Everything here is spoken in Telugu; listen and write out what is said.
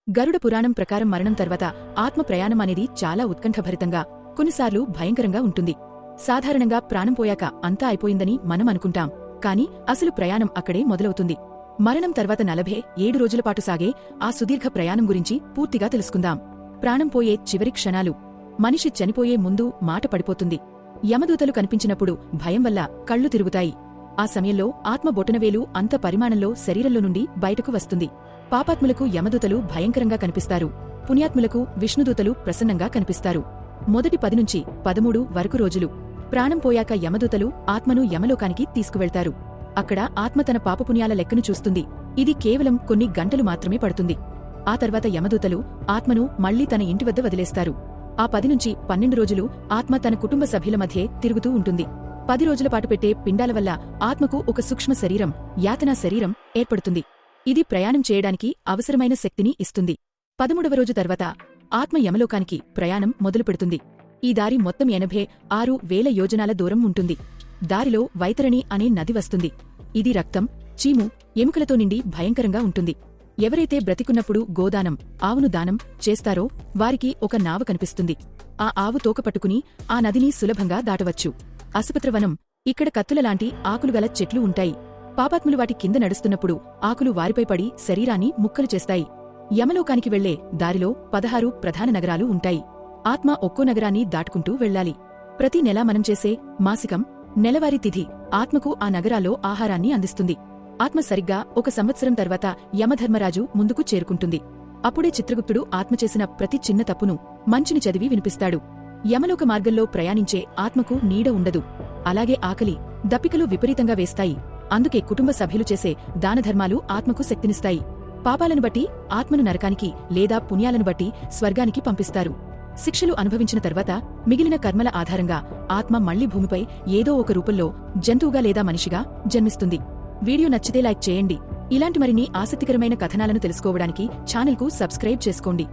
గరుడ పురాణం ప్రకారం మరణం తర్వాత ఆత్మ ప్రయాణం అనేది చాలా ఉత్కంఠభరితంగా, కొన్నిసార్లు భయంకరంగా ఉంటుంది. సాధారణంగా ప్రాణం పోయాక అంతా అయిపోయిందని మనం అనుకుంటాం. కాని అసలు ప్రయాణం అక్కడే మొదలవుతుంది. మరణం తర్వాత 47 రోజులపాటు సాగే ఆ సుదీర్ఘ ప్రయాణం గురించి పూర్తిగా తెలుసుకుందాం. ప్రాణం పోయే చివరి క్షణాలు. మనిషి చనిపోయే ముందు మాట పడిపోతుంది. యమదూతలు కనిపించినప్పుడు భయం వల్ల కళ్ళు తిరుగుతాయి. ఆ సమయంలో ఆత్మ బొటనవేలు అంత పరిమాణంలో శరీరంలో నుండి బయటకు వస్తుంది. పాపాత్ములకు యమదూతలు భయంకరంగా కనిపిస్తారు. పుణ్యాత్ములకు విష్ణుదూతలు ప్రసన్నంగా కనిపిస్తారు. మొదటి 10 నుంచి 13 వరకు రోజులు. ప్రాణం పోయాక యమదూతలు ఆత్మను యమలోకానికి తీసుకువెళ్తారు. అక్కడ ఆత్మ తన పాపపుణ్యాల లెక్కను చూస్తుంది. ఇది కేవలం కొన్ని గంటలు మాత్రమే పడుతుంది. ఆ తర్వాత యమదూతలు ఆత్మను మళ్లీ తన ఇంటి వద్ద వదిలేస్తారు. ఆ 10 నుంచి 12 రోజులు ఆత్మ తన కుటుంబ సభ్యుల మధ్యే తిరుగుతూ ఉంటుంది. 10 రోజుల పాటు పెట్టే పిండాల వల్ల ఆత్మకు ఒక సూక్ష్మ శరీరం, యాతనా శరీరం ఏర్పడుతుంది. ఇది ప్రయాణం చేయడానికి అవసరమైన శక్తిని ఇస్తుంది. 13వ రోజు తర్వాత ఆత్మ యమలోకానికి ప్రయాణం మొదలుపెడుతుంది. ఈ దారి మొత్తం 86,000 యోజనాల దూరం ఉంటుంది. దారిలో వైతరణి అనే నది వస్తుంది. ఇది రక్తం, చీము, ఎముకలతో నిండి భయంకరంగా ఉంటుంది. ఎవరైతే బ్రతికున్నప్పుడు గోదానం, ఆవును దానం చేస్తారో వారికి ఒక నావ కనిపిస్తుంది. ఆ ఆవు తోక పట్టుకుని ఆ నదిని సులభంగా దాటవచ్చు. అసుపత్రవనం. ఇక్కడ కత్తులలాంటి ఆకులుగల చెట్లు ఉంటాయి. పాపాత్ములు వాటి కింద నడుస్తున్నప్పుడు ఆకులు వారిపై పడి శరీరాన్ని ముక్కలు చేస్తాయి. యమలోకానికి వెళ్లే దారిలో 16 ప్రధాన నగరాలు ఉంటాయి. ఆత్మ ఒక్కో నగరాన్ని దాటుకుంటూ వెళ్లాలి. ప్రతి నెలా మనం చేసే మాసికం, నెలవారీ తిథి ఆత్మకు ఆ నగరాల్లో ఆహారాన్ని అందిస్తుంది. ఆత్మ సరిగ్గా 1 సంవత్సరం తర్వాత యమధర్మరాజు ముందుకు చేరుకుంటుంది. అప్పుడే చిత్రగుప్తుడు ఆత్మ చేసిన ప్రతి చిన్న తప్పును మంచిని చదివి వినిపిస్తాడు. యమలోక మార్గంలో ప్రయాణించే ఆత్మకు నీడ ఉండదు. అలాగే ఆకలి, దప్పికలు విపరీతంగా వేస్తాయి. అందుకే కుటుంబ సభ్యులు చేసే దానధర్మాలు ఆత్మకు శక్తినిస్తాయి. పాపాలను బట్టి ఆత్మను నరకానికి లేదా పుణ్యాలను బట్టి స్వర్గానికి పంపిస్తారు. శిక్షలు అనుభవించిన తర్వాత మిగిలిన కర్మల ఆధారంగా ఆత్మ మళ్లీ భూమిపై ఏదో ఒక రూపంలో జంతువుగా లేదా మనిషిగా జన్మిస్తుంది. వీడియో నచ్చితే లైక్ చేయండి. ఇలాంటి మరిన్ని ఆసక్తికరమైన కథనాలను తెలుసుకోవడానికి ఛానల్కు సబ్స్క్రైబ్ చేసుకోండి.